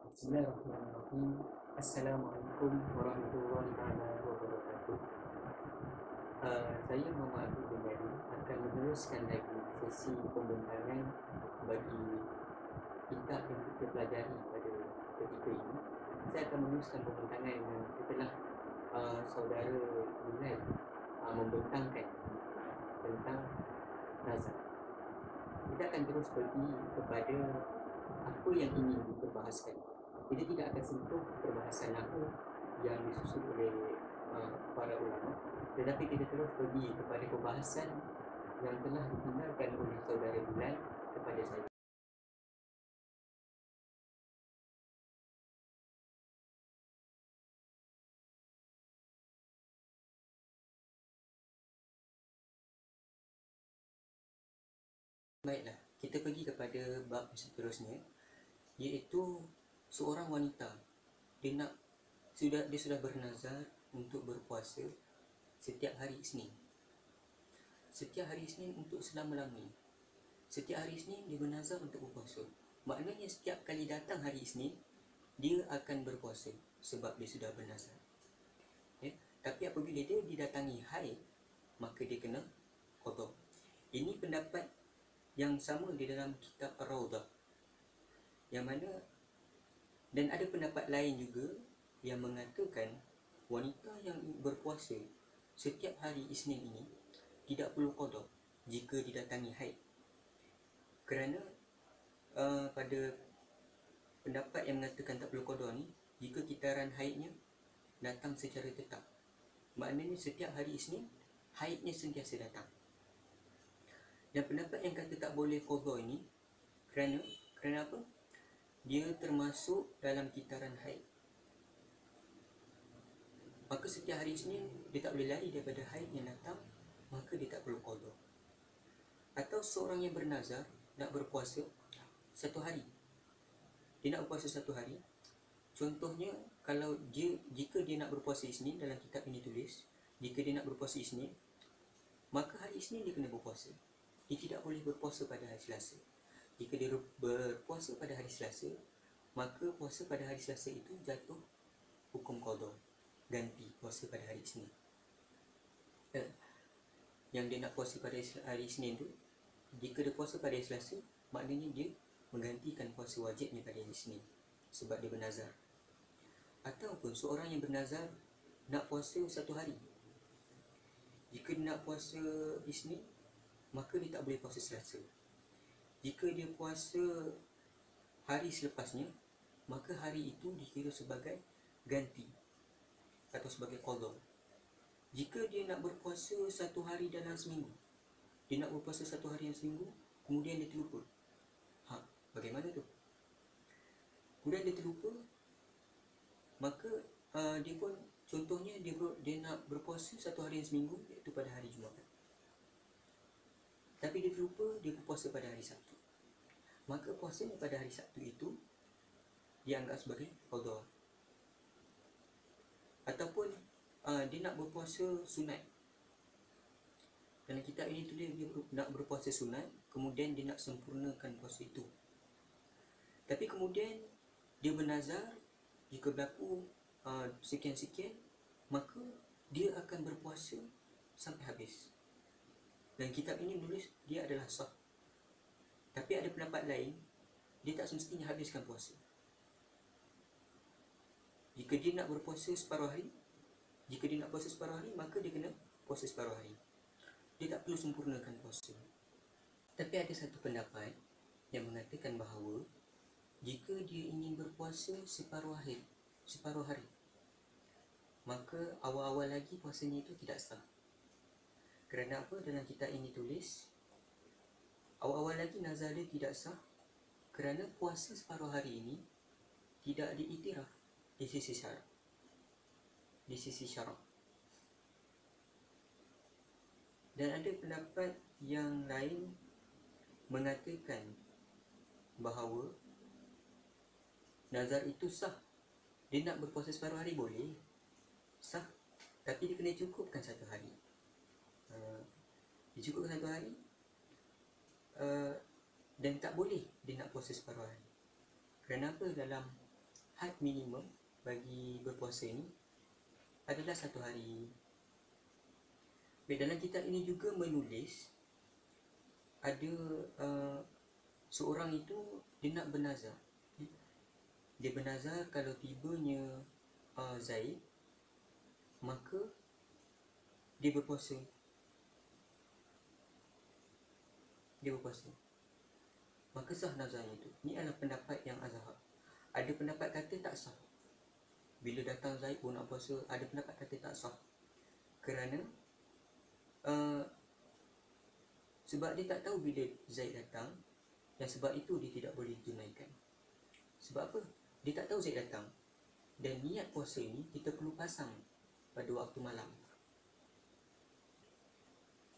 Bismillahirrahmanirrahim. Assalamualaikum warahmatullahi wabarakatuh. Saya Muhammad Abdul Ghani akan meneruskan lagi sesi pembentangan bagi kitab yang kita pelajari pada ketika ini. Saya akan meneruskan pembentangan yang setelah saudara Bilal membentangkan tentang nazar. Kita akan terus pergi kepada apa yang ingin diperbahaskan. Kita tidak akan sentuh perbahasan apa yang disusun oleh para ulama, tetapi kita terus pergi kepada pembahasan yang telah ditinggalkan oleh saudara Bilal kepada saya. Baiklah, kita pergi kepada bab seterusnya, iaitu seorang wanita dia sudah bernazar untuk berpuasa setiap hari Isnin. Setiap hari Isnin untuk selama-lamanya. Setiap hari Isnin dia bernazar untuk berpuasa. Maknanya setiap kali datang hari Isnin dia akan berpuasa sebab dia sudah bernazar. Ya? Tapi apabila dia didatangi haid, maka dia kena qada. Ini pendapat yang sama di dalam kitab Ar-Rawdah, yang mana dan ada pendapat lain juga yang mengatakan wanita yang berpuasa setiap hari Isnin ini tidak perlu qada jika didatangi haid. Kerana pada pendapat yang mengatakan tak perlu qada ni, jika kitaran haidnya datang secara tetap, maknanya setiap hari Isnin haidnya sentiasa datang. Dan pendapat yang kata tak boleh qada ini kerana apa? Dia termasuk dalam kitaran haid. Maka setiap hari Isnin dia tak boleh lari daripada haid yang datang, maka dia tak perlu qada. Atau seorang yang bernazar nak berpuasa satu hari. Dia nak berpuasa satu hari. Contohnya, kalau jika dia nak berpuasa Isnin, dalam kitab ini tulis, jika dia nak berpuasa Isnin, maka hari Isnin dia kena berpuasa. Dia tidak boleh berpuasa pada hari Selasa. Jika dia berpuasa pada hari Selasa, maka puasa pada hari Selasa itu jatuh hukum qada, ganti puasa pada hari Isnin. Yang dia nak puasa pada hari Isnin tu, jika dia puasa pada hari Selasa, maknanya dia menggantikan puasa wajibnya pada hari Isnin sebab dia bernazar. Ataupun seorang yang bernazar nak puasa satu hari. Jika dia nak puasa Isnin, maka dia tak boleh puasa Selasa. Jika dia puasa hari selepasnya, maka hari itu dikira sebagai ganti atau sebagai qada. Jika dia nak berpuasa satu hari dalam seminggu, dia nak berpuasa satu hari dalam seminggu, kemudian dia terlupa, bagaimana tu? Kemudian dia terlupa, maka dia pun, contohnya dia nak berpuasa satu hari dalam seminggu, iaitu pada hari Jumaat, tapi dia terlupa, dia berpuasa pada hari Sabtu. Maka puasanya pada hari Sabtu itu dianggap sebagai qada. Ataupun dia nak berpuasa sunat. Dalam kitab ini tulis dia nak berpuasa sunat, kemudian dia nak sempurnakan puasa itu. Tapi kemudian dia bernazar, jika berlaku sekian-sekian, maka dia akan berpuasa sampai habis. Dan kitab ini menulis dia adalah sah. Tapi ada pendapat lain, dia tak semestinya habiskan puasa. Jika dia nak berpuasa separuh hari, maka dia kena puasa separuh hari. Dia tak perlu sempurnakan puasa. Tapi ada satu pendapat yang mengatakan bahawa jika dia ingin berpuasa separuh hari, maka awal-awal lagi puasanya itu tidak sah. Kerana apa? Dalam kitab ini tulis awal-awal lagi nazar dia tidak sah kerana puasa separuh hari ini tidak diiktiraf di sisi syarak. Dan ada pendapat yang lain mengatakan bahawa nazar itu sah. Dia nak berpuasa separuh hari boleh, sah, tapi dia kena cukupkan satu hari. Dia cukupkan satu hari, dan tak boleh dia nak puasa separuh hari. Kerana apa? Dalam had minimum bagi berpuasa ni adalah 1 hari. Baik, dalam kitab ini juga menulis ada seorang itu dia nak bernazar. Dia bernazar kalau tibanya Zaid, maka dia berpuasa. Maka sah nazarnya itu. Ini adalah pendapat yang azhar. Ada pendapat kata tak sah. Bila datang Zaid pun nak puasa. Ada pendapat kata tak sah. Kerana sebab dia tak tahu bila Zaid datang, dan sebab itu dia tidak boleh tunaikan. Sebab apa? Dia tak tahu Zaid datang. Dan niat puasa ini kita perlu pasang pada waktu malam.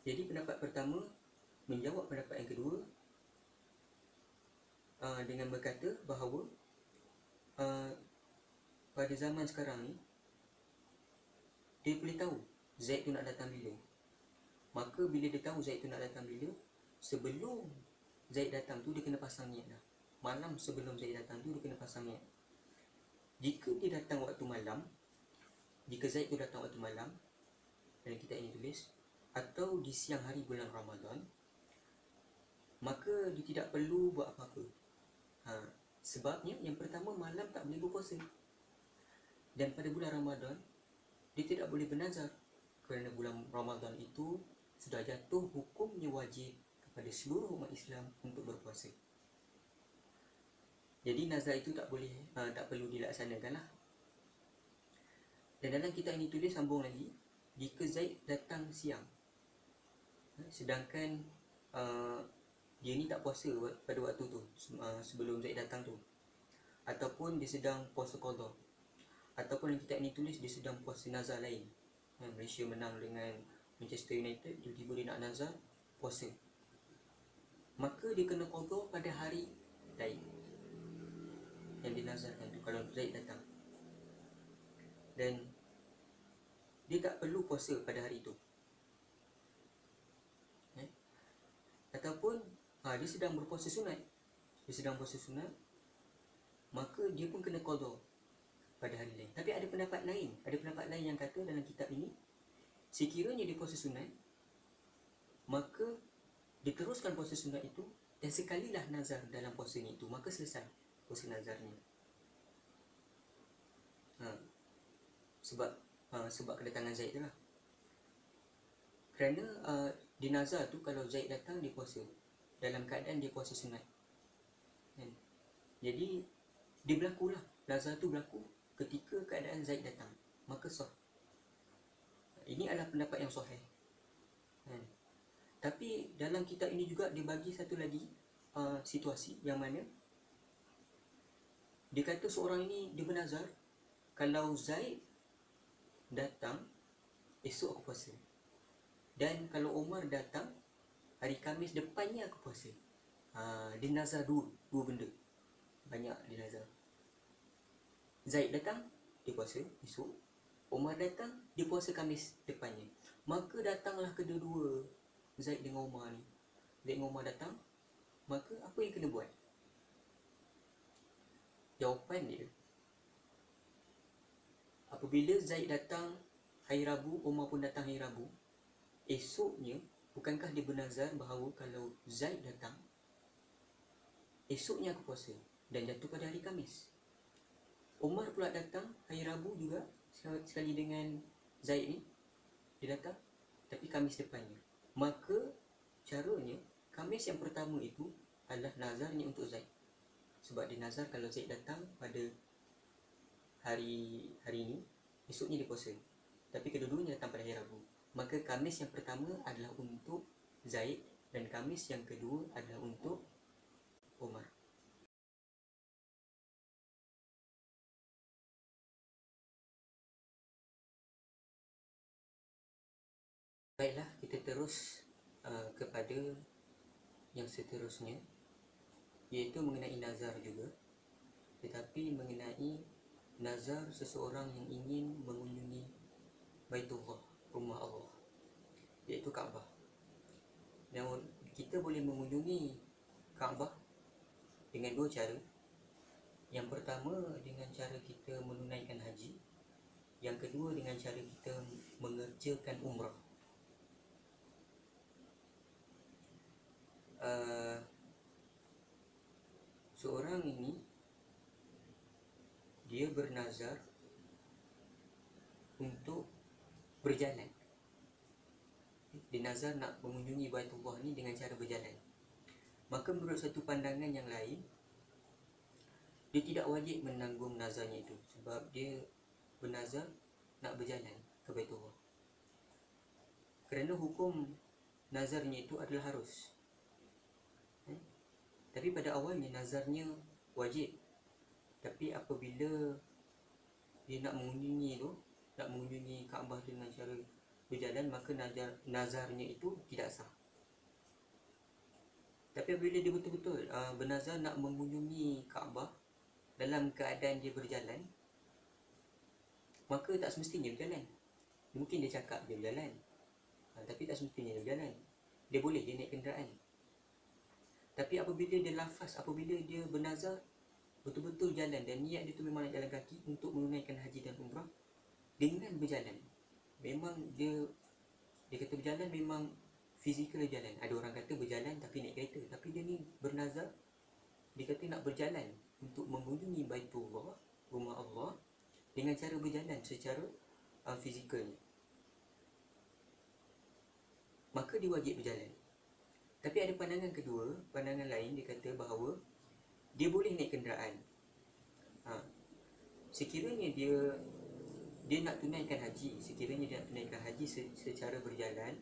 Jadi pendapat pertama menjawab pendapat yang kedua dengan berkata bahawa pada zaman sekarang ni dia boleh tahu Zaid tu nak datang bila. Maka bila dia tahu Zaid tu nak datang bila, sebelum Zaid datang tu dia kena pasang niat dah. Malam sebelum Zaid datang tu dia kena pasang niat. Jika dia datang waktu malam, jika Zaid tu datang waktu malam, dan kita ini tulis, atau di siang hari bulan Ramadan, maka dia tidak perlu buat apa-apa. Sebabnya yang pertama, malam tak boleh berpuasa. Dan pada bulan Ramadan dia tidak boleh bernazar, kerana bulan Ramadan itu sudah jatuh hukumnya wajib kepada seluruh umat Islam untuk berpuasa. Jadi nazar itu tak perlu dilaksanakan lah. Dan dalam kitab ini tulis sambung lagi, jika Zaid datang siang, sedangkan dia ni tak puasa pada waktu tu, sebelum Zaid datang tu, ataupun dia sedang puasa qada, ataupun yang kitab ini tulis dia sedang puasa nazar lain, Malaysia menang dengan Manchester United, tiba-tiba dia nak nazar puasa, maka dia kena qada pada hari lain yang dinazarkan tu kalau Zaid datang. Dan dia tak perlu puasa pada hari itu. Ataupun dia sedang berpuasa sunat, maka dia pun kena qada pada hari lain. Tapi ada pendapat lain yang kata dalam kitab ini, sekiranya dia puasa sunat, maka dia teruskan puasa sunat itu, dan sekalilah nazar dalam puasa itu, maka selesai puasa nazarnya. Sebab kedatangan Zaid tu lah. Kerana di nazar tu kalau Zaid datang dia puasa dalam keadaan dia puasa sunat, jadi dia berlakulah, nazar tu berlaku ketika keadaan Zaid datang, maka sah. Ini adalah pendapat yang sahih. Tapi dalam kitab ini juga dia bagi satu lagi situasi yang mana dia kata seorang ini dia bernazar, kalau Zaid datang esok aku puasa, dan kalau Omar datang hari Khamis depannya aku puasa. Dia nazar dua benda, banyak dia nazar. Zaid datang dia puasa esok, Omar datang dia puasa Khamis depannya. Maka datanglah kedua-dua, Zaid dengan Omar ni. Zaid dengan Omar datang, maka apa yang kena buat? Jawapan dia, apabila Zaid datang hari Rabu, Omar pun datang hari Rabu, esoknya bukankah dia bernazar bahawa kalau Zaid datang esoknya aku puasa, dan jatuh pada hari Khamis. Omar pula datang hari Rabu juga, sekali dengan Zaid ni, dia datang tapi Khamis depannya. Maka caranya, Khamis yang pertama itu adalah nazarnya untuk Zaid, sebab dia nazar kalau Zaid datang pada hari ini, esoknya dia puasa. Tapi kedua-duanya datang pada hari Rabu, maka Khamis yang pertama adalah untuk Zaid, dan Khamis yang kedua adalah untuk Omar. Baiklah, kita terus kepada yang seterusnya, iaitu mengenai nazar juga, tetapi mengenai nazar seseorang yang ingin mengunjungi Baitullah, rumah Allah, iaitu Kaabah. Dan kita boleh mengunjungi Kaabah dengan dua cara. Yang pertama dengan cara kita menunaikan haji, yang kedua dengan cara kita mengerjakan umrah. Seorang ini dia bernazar untuk berjalan. Dia nazar nak mengunjungi Baitullah ni dengan cara berjalan. Maka menurut satu pandangan yang lain, dia tidak wajib menanggung nazarnya itu, sebab dia bernazar nak berjalan ke Baitullah. Kerana hukum nazarnya itu adalah harus. Tapi pada awalnya nazarnya wajib. Tapi apabila dia nak mengunjungi Kaabah dengan cara berjalan, maka nazarnya itu tidak sah. Tapi apabila dia betul-betul bernazar nak mengunjungi Kaabah dalam keadaan dia berjalan, maka tak semestinya berjalan. Mungkin dia cakap dia berjalan, tapi tak semestinya dia berjalan. Dia boleh dia naik kenderaan. Tapi apabila dia lafaz, apabila dia bernazar betul-betul jalan dan niat dia tu memang nak jalan kaki untuk menunaikan haji dan umrah dengan berjalan, memang dia kata berjalan memang fizikal jalan. Ada orang kata berjalan tapi naik kereta, tapi dia ni bernazar, dia kata nak berjalan untuk mengunjungi Baitullah, rumah Allah, dengan cara berjalan secara fizikalnya, maka dia wajib berjalan. Tapi ada pandangan kedua, pandangan lain, dia kata bahawa dia boleh naik kenderaan. Sekiranya dia nak tunaikan haji, secara berjalan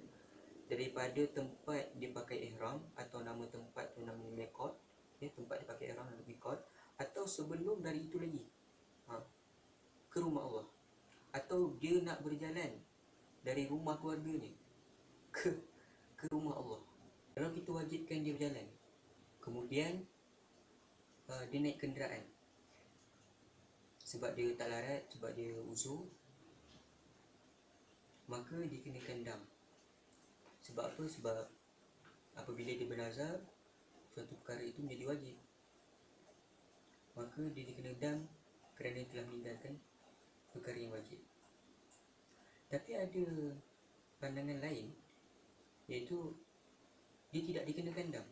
daripada tempat dia pakai ihram, atau nama tempat tu namanya miqat, tempat dia pakai ihram nama miqat, atau sebelum dari itu lagi ke rumah Allah, atau dia nak berjalan dari rumah keluarganya ke rumah Allah. Kalau kita wajibkan dia berjalan, kemudian dia naik kenderaan sebab dia tak larat, sebab dia uzur, maka dia kenakan dam. Sebab apa? Sebab apabila dia bernazar suatu perkara itu menjadi wajib, maka dia dikena dam kerana telah meninggalkan perkara yang wajib. Tapi ada pandangan lain, iaitu dia tidak dikenakan dam.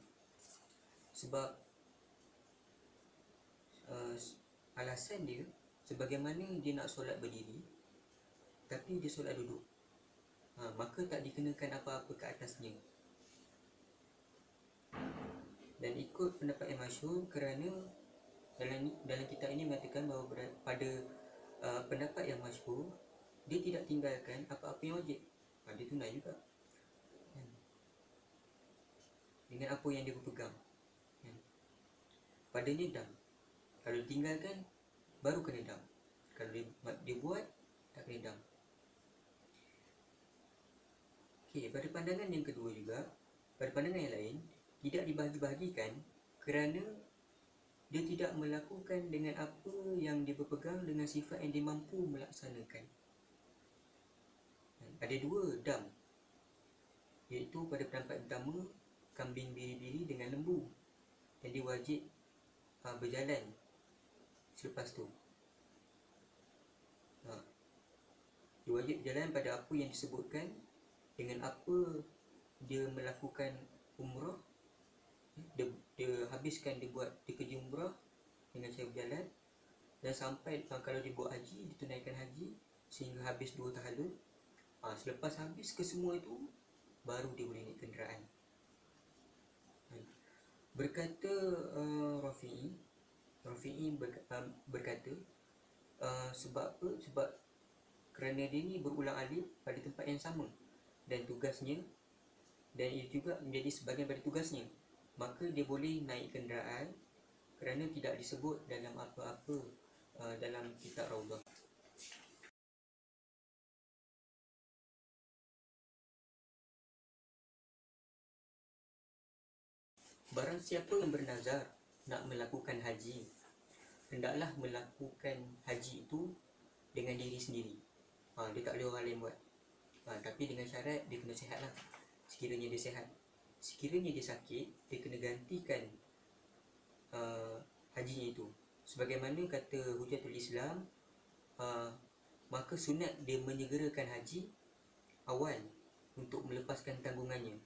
Sebab alasan dia, sebagaimana dia nak solat berdiri tapi dia solat duduk, maka tak dikenakan apa-apa ke atasnya. Dan ikut pendapat yang masyhur, kerana dalam kitab ini mengatakan bahawa pada pendapat yang masyhur, dia tidak tinggalkan apa-apa yang wajib. Dia tunai juga dengan apa yang dia berpegang. Padanya dam. Kalau ditinggalkan baru kena dam. Kalau dia buat tak kena dam. Okey, pada pandangan yang kedua juga, pada pandangan yang lain, tidak dibahagi-bahagikan kerana dia tidak melakukan dengan apa yang dia berpegang dengan sifat yang dia mampu melaksanakan. Ada dua dam, iaitu pada pendapat pertama, kambing biri-biri dengan lembu, dan dia wajib berjalan selepas tu. Dia wajib berjalan pada apa yang disebutkan, dengan apa dia melakukan umrah. Dia habiskan, dia kerja umrah dengan cara berjalan, dan sampai kalau dia buat haji, dia tunaikan haji sehingga habis 2 tahalul. Selepas habis ke semua itu, baru dia boleh naik kenderaan. Berkata Rafi'i berkata, sebab apa? Sebab kerana dia ni berulang alik pada tempat yang sama, dan tugasnya, dan ia juga menjadi sebahagian pada tugasnya, maka dia boleh naik kenderaan kerana tidak disebut dalam apa-apa dalam kitab Raudah. Barang siapa yang bernazar nak melakukan haji, hendaklah melakukan haji itu dengan diri sendiri. Dia tak boleh orang lain buat. Tapi dengan syarat dia kena sihat lah. Sekiranya dia sihat. Sekiranya dia sakit, dia kena gantikan hajinya itu. Sebagaimana kata Hujatul Islam, maka sunat dia menyegerakan haji awal untuk melepaskan tanggungannya.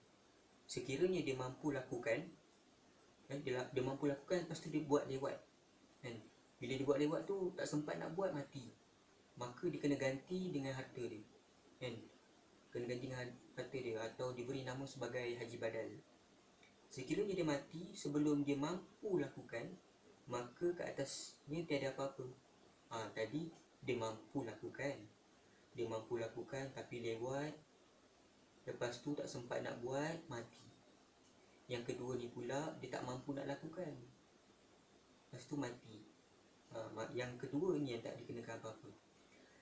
Sekiranya dia mampu lakukan, dia mampu lakukan, lepas tu dia buat lewat, kan? Bila dia buat lewat tu tak sempat nak buat, mati, maka dia kena ganti dengan harta dia, kan? Kena ganti dengan harta dia, atau diberi nama sebagai haji badal. Sekiranya dia mati sebelum dia mampu lakukan, maka ke atasnya tiada apa-apa. Tadi dia mampu lakukan, tapi lewat, lepas tu tak sempat nak buat, mati. Yang kedua ni pula dia tak mampu nak lakukan, lepas tu mati. Yang kedua ni yang tak dikenakan apa-apa.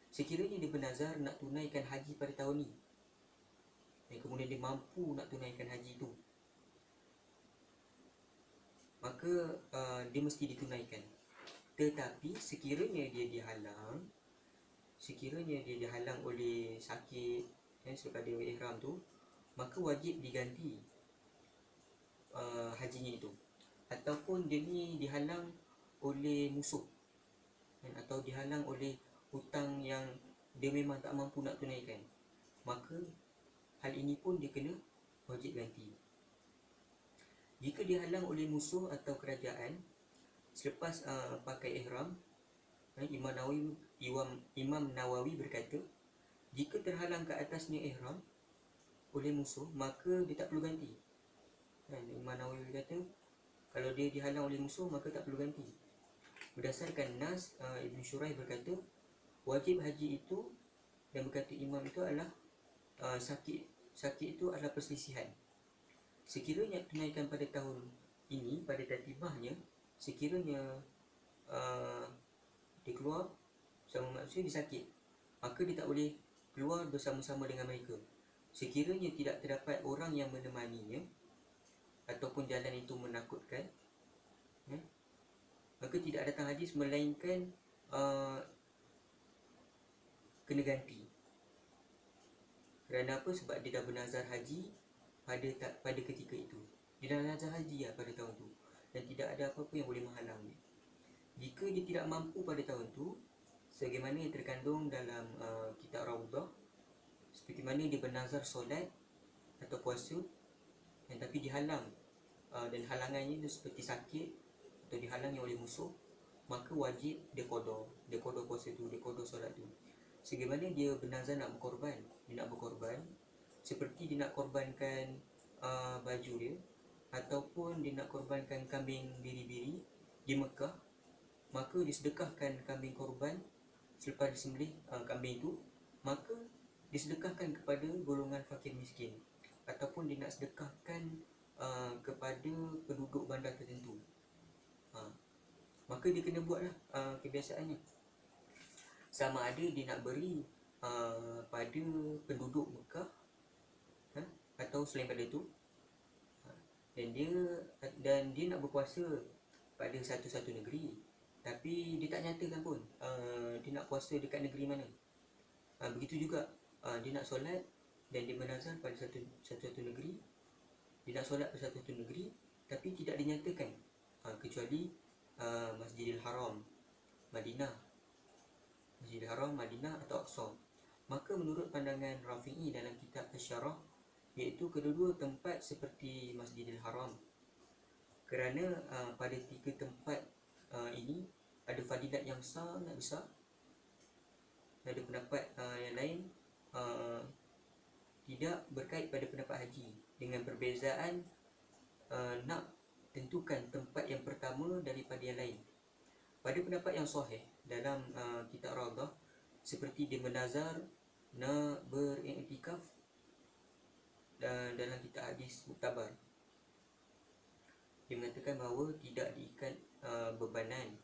Sekiranya dia bernazar nak tunaikan haji pada tahun ni, dan kemudian dia mampu nak tunaikan haji tu, maka dia mesti ditunaikan. Tetapi sekiranya dia dihalang oleh sakit, selepas dia ihram tu, maka wajib diganti hajinya itu. Ataupun dia ni dihalang oleh musuh, atau dihalang oleh hutang yang dia memang tak mampu nak tunaikan, maka hal ini pun dia kena wajib ganti. Jika dihalang oleh musuh atau kerajaan selepas pakai ihram, Imam Nawawi berkata, jika terhalang ke atasnya ihram oleh musuh, maka dia tak perlu ganti. Imam Nawawi berkata, kalau dia dihalang oleh musuh, maka tak perlu ganti. Berdasarkan nas, Ibn Shuraih berkata, wajib haji itu, dan berkata imam itu adalah sakit itu adalah perselisihan. Sekiranya tunaikan pada tahun ini, pada tatibahnya, sekiranya dia keluar bersama manusia, dia sakit, maka dia tak boleh keluar bersama-sama dengan mereka. Sekiranya tidak terdapat orang yang menemaninya, ataupun jalan itu menakutkan, maka tidak datang hadis, melainkan kena ganti. Kerana apa? Sebab dia dah bernazar haji pada ketika itu. Dia dah nazar haji pada tahun tu, dan tidak ada apa-apa yang boleh menghalang dia. Jika dia tidak mampu pada tahun tu, sebagaimana yang terkandung dalam kitab Raudah, seperti mana dia bernazar solat atau puasa, tapi dihalang, dan halangannya dia seperti sakit atau dihalangi oleh musuh, maka wajib dia qada puasa tu, dia qada solat tu. Sebagaimana dia bernazar nak berkorban, seperti dia nak korbankan baju dia, ataupun dia nak korbankan kambing biri-biri di Mekah, maka disedekahkan kambing korban. Selepas disembelih kambing itu, maka disedekahkan kepada golongan fakir miskin, ataupun dia nak sedekahkan kepada penduduk bandar tertentu, maka dia kena buatlah kebiasaannya. Sama ada dia nak beri pada penduduk Mekah, atau selain pada itu, dan dia nak berpuasa pada satu-satu negeri, tapi dia tak nyatakan pun dia nak puasa dekat negeri mana. Begitu juga dia nak solat dan dia bernazar pada satu-satu negeri, dia nak solat pada satu-satu negeri, tapi tidak dinyatakan, kecuali Masjidil Haram Madinah, atau Aqsa. Maka menurut pandangan Rafi'i dalam kitab Asy-Syarah, iaitu kedua-dua tempat seperti Masjidil Haram, kerana pada tiga tempat ini ada fadilat yang sangat besar. Ada pendapat yang lain tidak berkait pada pendapat haji, dengan perbezaan nak tentukan tempat yang pertama daripada yang lain. Pada pendapat yang sahih dalam kitab Raudah, seperti dia bernazar nak beriktikaf, dalam kitab hadis Muktabar, dia mengatakan bahawa tidak diikat bebanan,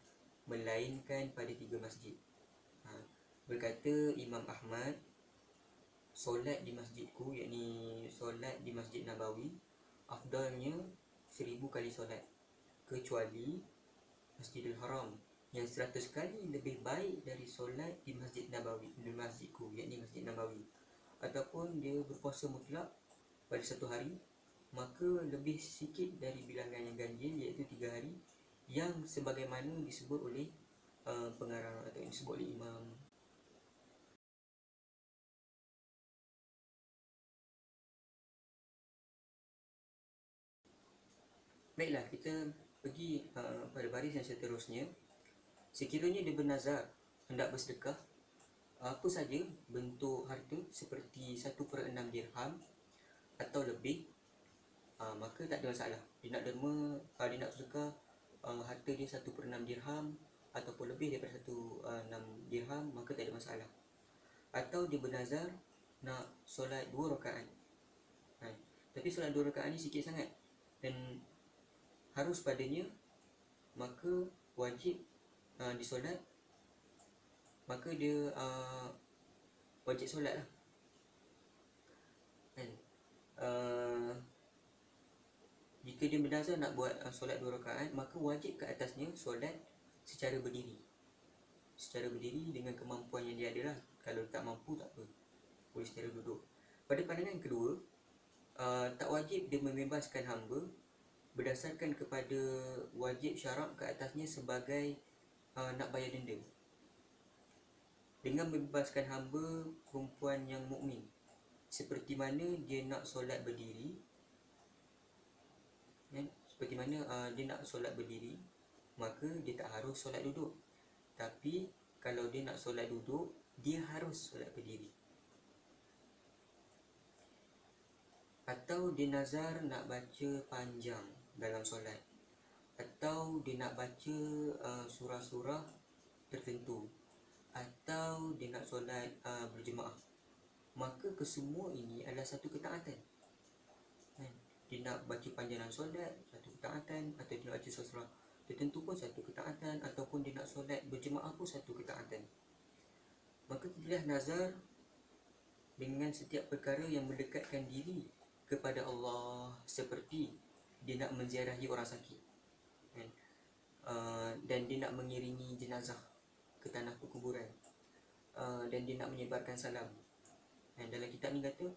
melainkan pada 3 masjid. Berkata Imam Ahmad, solat di masjidku, yakni solat di Masjid Nabawi, afdalnya 1000 kali solat, kecuali Masjidil Haram, yang 100 kali lebih baik dari solat di Masjid Nabawi, di masjidku, yakni Masjid Nabawi. Ataupun dia berpuasa mutlak pada satu hari, maka lebih sikit dari bilangan yang ganjil, iaitu 3 hari, yang sebagaimana disebut oleh pengarang atau yang disebut oleh Imam. Baiklah, kita pergi pada baris yang seterusnya. Sekiranya dia bernazar hendak bersedekah apa saja bentuk harta seperti 1/6 dirham atau lebih, maka tak ada masalah. Dia nak derma, dia nak sedekah harta dia 1/6 dirham ataupun lebih daripada 1/6 dirham, maka tak ada masalah. Atau dia bernazar nak solat 2 rakaat, tapi solat 2 rakaat ni sikit sangat dan harus padanya, maka wajib disolat, maka dia wajib solat lah kan. Jika dia bernazar nak buat solat 2 rakaat, maka wajib ke atasnya solat secara berdiri dengan kemampuan yang dia ada lah. Kalau tak mampu tak apa, boleh secara duduk. Pada pandangan kedua, tak wajib dia membebaskan hamba berdasarkan kepada wajib syarak ke atasnya sebagai nak bayar denda. Dengan membebaskan hamba perempuan yang mukmin, seperti mana dia nak solat berdiri, dia nak solat berdiri, maka dia tak harus solat duduk. Tapi kalau dia nak solat duduk, dia harus solat berdiri. Atau dia nazar nak baca panjang dalam solat, atau dia nak baca surah-surah tertentu, atau dia nak solat berjemaah, maka kesemua ini adalah satu ketaatan. Dia nak baca panjang dalam solat, satu ketaatan. Atau dia nak baca surah tertentu pun satu ketaatan. Ataupun dia nak solat berjemaah pun satu ketaatan. Maka pilihlah nazar dengan setiap perkara yang mendekatkan diri kepada Allah, seperti dia nak menziarahi orang sakit, dan dia nak mengiringi jenazah ke tanah perkuburan, dan dia nak menyebarkan salam. Dalam kitab ni kata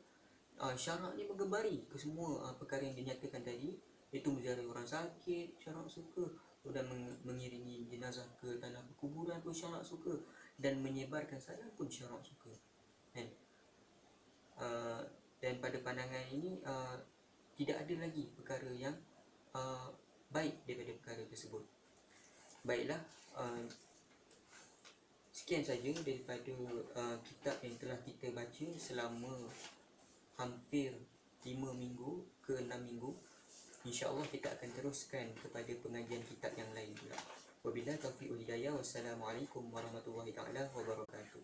syarak ni menggebari ke semua perkara yang dinyatakan tadi, iaitu menziarahi orang sakit syarak suka, dan mengiringi jenazah ke tanah perkuburan pun syarak suka, dan menyebarkan salam pun syarak suka. Dan pada pandangan ini tidak ada lagi perkara yang baik daripada perkara tersebut. Baiklah, sekian saja daripada kitab yang telah kita baca selama hampir 5 minggu ke 6 minggu. InsyaAllah kita akan teruskan kepada pengajian kitab yang lain pula. Wabillahi taufiq wal hidayah. Wassalamualaikum warahmatullahi taala wabarakatuh.